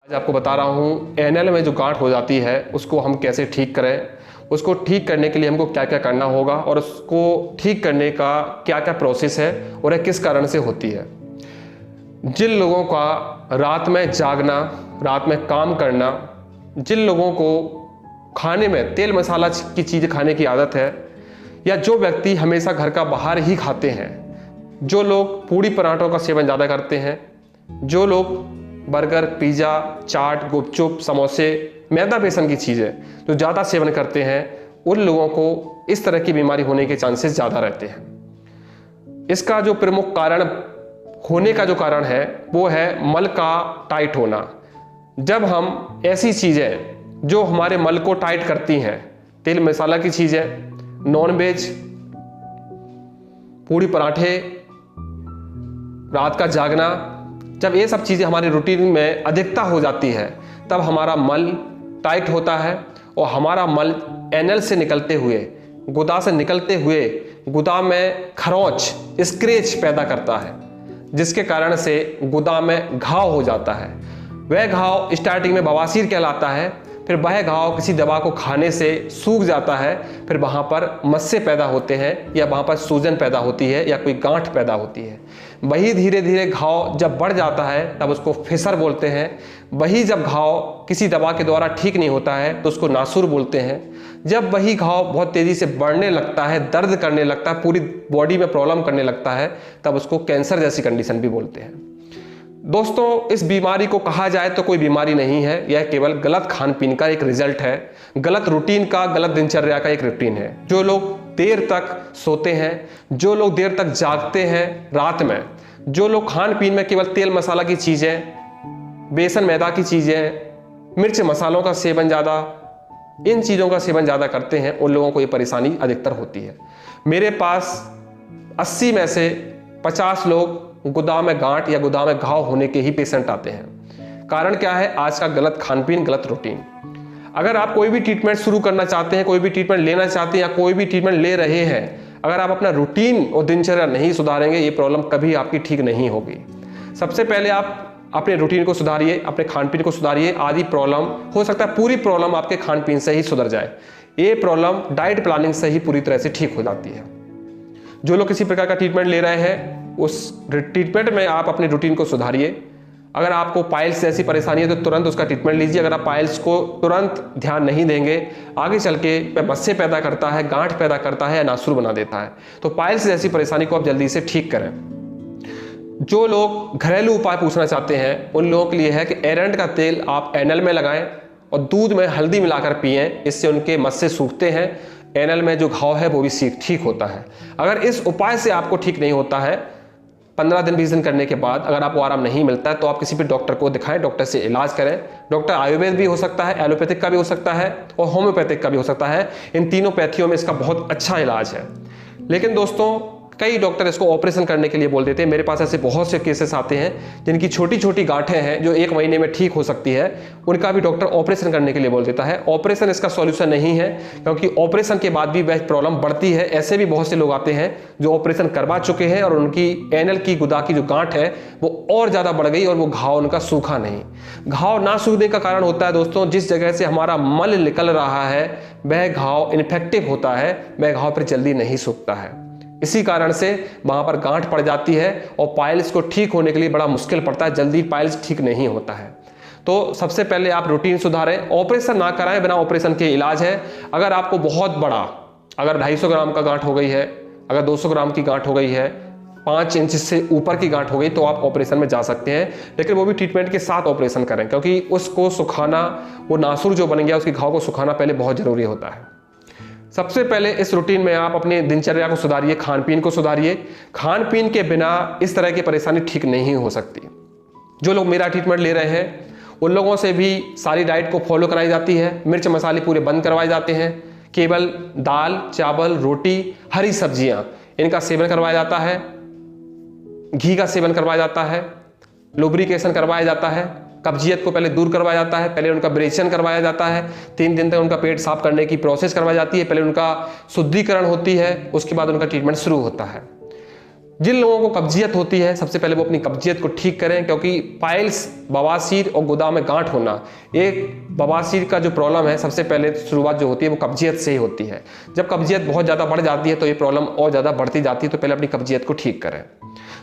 आज आपको बता रहा हूँ एनएल में जो गांठ हो जाती है उसको हम कैसे ठीक करें। उसको ठीक करने के लिए हमको क्या क्या करना होगा और उसको ठीक करने का क्या क्या प्रोसेस है और यह किस कारण से होती है। जिन लोगों का रात में जागना, रात में काम करना, जिन लोगों को खाने में तेल मसाला की चीज़ें खाने की आदत है, या जो व्यक्ति हमेशा घर का बाहर ही खाते हैं, जो लोग पूड़ी पराठों का सेवन ज़्यादा करते हैं, जो लोग बर्गर, पिज़्ज़ा, चाट, गुपचुप, समोसे, मैदा बेसन की चीज़ें जो ज़्यादा सेवन करते हैं, उन लोगों को इस तरह की बीमारी होने के चांसेस ज़्यादा रहते हैं। इसका जो प्रमुख कारण होने का जो कारण है वो है मल का टाइट होना। जब हम ऐसी चीज़ें जो हमारे मल को टाइट करती हैं, तेल मसाला की चीज़ें, नॉनवेज, पूड़ी पराठे, रात का जागना, जब ये सब चीज़ें हमारे रूटीन में अधिकता हो जाती है तब हमारा मल टाइट होता है और हमारा मल एनल से निकलते हुए, गुदा से निकलते हुए गुदा में खरोंच, स्क्रैच पैदा करता है, जिसके कारण से गुदा में घाव हो जाता है। वह घाव स्टार्टिंग में बवासीर कहलाता है, फिर वह घाव किसी दवा को खाने से सूख जाता है, फिर वहाँ पर मस्से पैदा होते हैं या वहाँ पर सूजन पैदा होती है या कोई गांठ पैदा होती है। वही धीरे धीरे घाव जब बढ़ जाता है तब उसको फिसर बोलते हैं। वही जब घाव किसी दवा के द्वारा ठीक नहीं होता है तो उसको नासूर बोलते हैं। जब वही घाव बहुत तेज़ी से बढ़ने लगता है, दर्द करने लगता है, पूरी बॉडी में प्रॉब्लम करने लगता है, तब उसको कैंसर जैसी कंडीशन भी बोलते हैं। दोस्तों, इस बीमारी को कहा जाए तो कोई बीमारी नहीं है, यह केवल गलत खान पीन का एक रिजल्ट है, गलत रूटीन का, गलत दिनचर्या का एक रूटीन है। जो लोग देर तक सोते हैं, जो लोग देर तक जागते हैं रात में, जो लोग खान पीन में केवल तेल मसाला की चीज़ें, बेसन मैदा की चीज़ें, मिर्च मसालों का सेवन ज़्यादा, इन चीज़ों का सेवन ज़्यादा करते हैं, उन लोगों को ये परेशानी अधिकतर होती है। मेरे पास 80 में से 50 लोग गुदा में गांठ या गुदा में घाव होने के ही पेशेंट आते हैं। कारण क्या है? आज का गलत खान पीन, गलत रूटीन। अगर आप कोई भी ट्रीटमेंट शुरू करना चाहते हैं, कोई भी ट्रीटमेंट लेना चाहते हैं या कोई भी ट्रीटमेंट ले रहे हैं, अगर आप अपना रूटीन और दिनचर्या नहीं सुधारेंगे, ये प्रॉब्लम कभी आपकी ठीक नहीं होगी। सबसे पहले आप अपने रूटीन को सुधारिए, अपने खान पीन को सुधारिए। आधी प्रॉब्लम, हो सकता है पूरी प्रॉब्लम आपके खान पीन से ही सुधर जाए। ये प्रॉब्लम डाइट प्लानिंग से ही पूरी तरह से ठीक हो जाती है। जो लोग किसी प्रकार का ट्रीटमेंट ले रहे हैं, उस ट्रीटमेंट में आप अपने रूटीन को सुधारिए। अगर आपको पाइल्स जैसी परेशानी है तो तुरंत उसका ट्रीटमेंट लीजिए। अगर आप पाइल्स को तुरंत ध्यान नहीं देंगे, आगे चल के मस्से पैदा करता है, गांठ पैदा करता है या नासूर बना देता है। तो पाइल्स जैसी परेशानी को आप जल्दी से ठीक करें। जो लोग घरेलू उपाय पूछना चाहते हैं, उन लोगों के लिए है कि एरंड का तेल आप एनल में लगाएं और दूध में हल्दी मिलाकर पिएं। इससे उनके मस्से सूखते हैं, एनल में जो घाव है वो भी ठीक होता है। अगर इस उपाय से आपको ठीक नहीं होता है, 15 दिन 20 दिन करने के बाद अगर आपको आराम नहीं मिलता है, तो आप किसी भी डॉक्टर को दिखाएं, डॉक्टर से इलाज करें। डॉक्टर आयुर्वेद भी हो सकता है, एलोपैथिक का भी हो सकता है और होम्योपैथिक का भी हो सकता है। इन तीनों पैथियों में इसका बहुत अच्छा इलाज है। लेकिन दोस्तों, कई डॉक्टर इसको ऑपरेशन करने के लिए बोल देते हैं। मेरे पास ऐसे बहुत से केसेस आते हैं जिनकी छोटी छोटी गांठें हैं जो 1 महीने में ठीक हो सकती है, उनका भी डॉक्टर ऑपरेशन करने के लिए बोल देता है। ऑपरेशन इसका सॉल्यूशन नहीं है, क्योंकि ऑपरेशन के बाद भी वह प्रॉब्लम बढ़ती है। ऐसे भी बहुत से लोग आते हैं जो ऑपरेशन करवा चुके हैं और उनकी एनल की गुदा की जो गांठ है वो और ज़्यादा बढ़ गई और वो घाव उनका सूखा नहीं। घाव ना सूखने का कारण होता है दोस्तों, जिस जगह से हमारा मल निकल रहा है वह घाव इन्फेक्टिव होता है, वह घाव पर जल्दी नहीं सूखता है। इसी कारण से वहां पर गांठ पड़ जाती है और पाइल्स को ठीक होने के लिए बड़ा मुश्किल पड़ता है, जल्दी पाइल्स ठीक नहीं होता है। तो सबसे पहले आप रूटीन सुधारें, ऑपरेशन ना कराएं, बिना ऑपरेशन के इलाज है। अगर आपको बहुत बड़ा, अगर 250 ग्राम का गांठ हो गई है, अगर 200 ग्राम की गांठ हो गई है, 5 इंच से ऊपर की गांठ हो गई, तो आप ऑपरेशन में जा सकते हैं। लेकिन वो भी ट्रीटमेंट के साथ ऑपरेशन करें, क्योंकि उसको सुखाना, वो नासूर जो बन गया उसके घाव को सुखाना पहले बहुत जरूरी होता है। सबसे पहले इस रूटीन में आप अपनी दिनचर्या को सुधारिए, खान पीन को सुधारिए। खान पीन के बिना इस तरह की परेशानी ठीक नहीं हो सकती। जो लोग मेरा ट्रीटमेंट ले रहे हैं उन लोगों से भी सारी डाइट को फॉलो कराई जाती है। मिर्च मसाले पूरे बंद करवाए जाते हैं, केवल दाल, चावल, रोटी, हरी सब्जियां, इनका सेवन करवाया जाता है। घी का सेवन करवाया जाता है, लुब्रिकेशन करवाया जाता है, कब्जियत को पहले दूर करवाया जाता है, पहले उनका ब्रेशन करवाया जाता है, 3 दिन तक उनका पेट साफ करने की प्रोसेस करवाई जाती है, पहले उनका शुद्धिकरण होती है, उसके बाद उनका ट्रीटमेंट शुरू होता है। जिन लोगों को कब्जियत होती है सबसे पहले वो अपनी कब्जियत को ठीक करें, क्योंकि पाइल्स, बवासीर और गुदा में गांठ होना, एक बवासीर का जो प्रॉब्लम है सबसे पहले शुरुआत जो होती है वो कब्जियत से ही होती है। जब कब्जियत बहुत ज़्यादा बढ़ जाती है तो ये प्रॉब्लम और ज़्यादा बढ़ती जाती है, तो पहले अपनी कब्जियत को ठीक करें।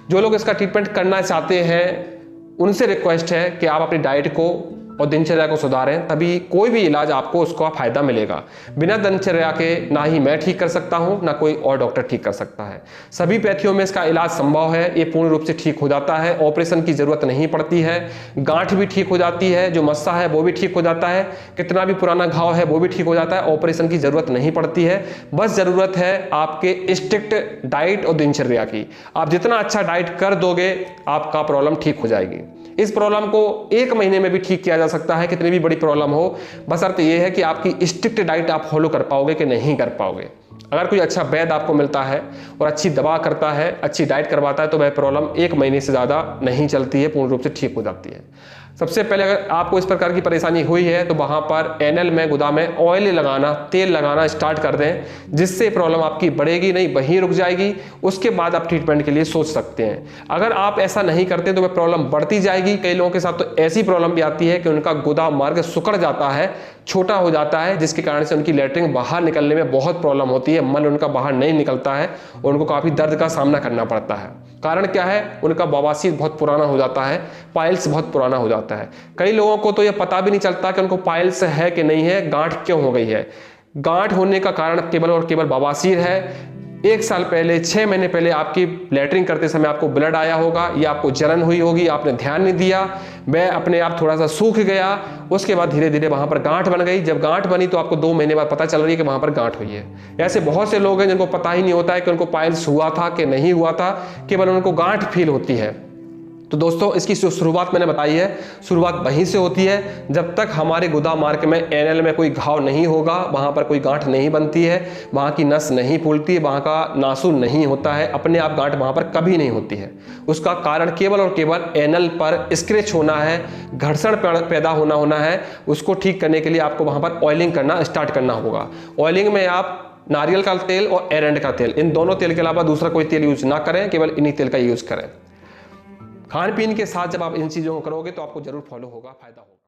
जो लोग इसका ट्रीटमेंट करना चाहते हैं उनसे रिक्वेस्ट है कि आप अपनी डाइट को और दिनचर्या को सुधारें, तभी कोई भी इलाज आपको उसका फायदा मिलेगा। बिना दिनचर्या के ना ही मैं ठीक कर सकता हूं, ना कोई और डॉक्टर ठीक कर सकता है। सभी पैथियों में इसका इलाज संभव है, ये पूर्ण रूप से ठीक हो जाता है, ऑपरेशन की जरूरत नहीं पड़ती है, गांठ भी ठीक हो जाती है, जो मस्सा है वो भी ठीक हो जाता है, कितना भी पुराना घाव है वो भी ठीक हो जाता है, ऑपरेशन की जरूरत नहीं पड़ती है। बस जरूरत है आपके स्ट्रिक्ट डाइट और दिनचर्या की। आप जितना अच्छा डाइट कर दोगे आपका प्रॉब्लम ठीक हो जाएगी। इस प्रॉब्लम को 1 महीने में भी ठीक किया जा सकता है, कितनी भी बड़ी प्रॉब्लम हो। बशर्ते ये है कि आपकी स्ट्रिक्ट डाइट आप फॉलो कर पाओगे कि नहीं कर पाओगे। अगर कोई अच्छा वैद्य आपको मिलता है और अच्छी दवा करता है, अच्छी डाइट करवाता है, तो वह प्रॉब्लम 1 महीने से ज़्यादा नहीं चलती है, पूर्ण रूप से ठीक हो जाती है। सबसे पहले अगर आपको इस प्रकार की परेशानी हुई है तो वहाँ पर एनल में, गुदा में ऑयल लगाना, तेल लगाना स्टार्ट कर दें, जिससे प्रॉब्लम आपकी बढ़ेगी नहीं, वहीं रुक जाएगी। उसके बाद आप ट्रीटमेंट के लिए सोच सकते हैं। अगर आप ऐसा नहीं करते तो वह प्रॉब्लम बढ़ती जाएगी। कई लोगों के साथ तो ऐसी प्रॉब्लम भी आती है कि उनका गुदा मार्ग सिकुड़ जाता है, छोटा हो जाता है, जिसके कारण से उनकी लैट्रिन बाहर निकलने में बहुत प्रॉब्लम होती है, मल उनका बाहर नहीं निकलता है और उनको काफ़ी दर्द का सामना करना पड़ता है। कारण क्या है? उनका बवासीर बहुत पुराना हो जाता है, पाइल्स बहुत पुराना हो जाता है। कई लोगों को तो यह पता भी नहीं चलता कि उनको पाइल्स है कि नहीं है, गांठ क्यों हो गई है। गांठ होने का कारण केवल और केवल बवासीर है। 1 साल पहले, 6 महीने पहले आपकी लैट्रिन करते समय आपको ब्लड आया होगा या आपको जलन हुई होगी, आपने ध्यान नहीं दिया, वह अपने आप थोड़ा सा सूख गया, उसके बाद धीरे धीरे वहां पर गांठ बन गई। जब गांठ बनी तो आपको 2 महीने बाद पता चल रही है कि वहां पर गांठ हुई है। ऐसे बहुत से लोग हैं जिनको पता ही नहीं होता है कि उनको पाइल्स हुआ था कि नहीं हुआ था, केवल उनको गांठ फील होती है। तो दोस्तों, इसकी जो शुरुआत मैंने बताई है, शुरुआत वहीं से होती है। जब तक हमारे गुदा मार्ग में, एनल में कोई घाव नहीं होगा, वहां पर कोई गांठ नहीं बनती है, वहां की नस नहीं फूलती है, वहां का नासूर नहीं होता है, अपने आप गांठ वहां पर कभी नहीं होती है। उसका कारण केवल और केवल एनल पर स्क्रैच होना है, घर्षण पैदा होना है। उसको ठीक करने के लिए आपको वहां पर ऑयलिंग करना स्टार्ट करना होगा। ऑयलिंग में आप नारियल का तेल और एरंड का तेल, इन दोनों तेल के अलावा दूसरा कोई तेल यूज ना करें, केवल इन्हीं तेल का यूज करें। खान पीन के साथ जब आप इन चीज़ों को करोगे तो आपको जरूर फॉलो होगा, फायदा होगा।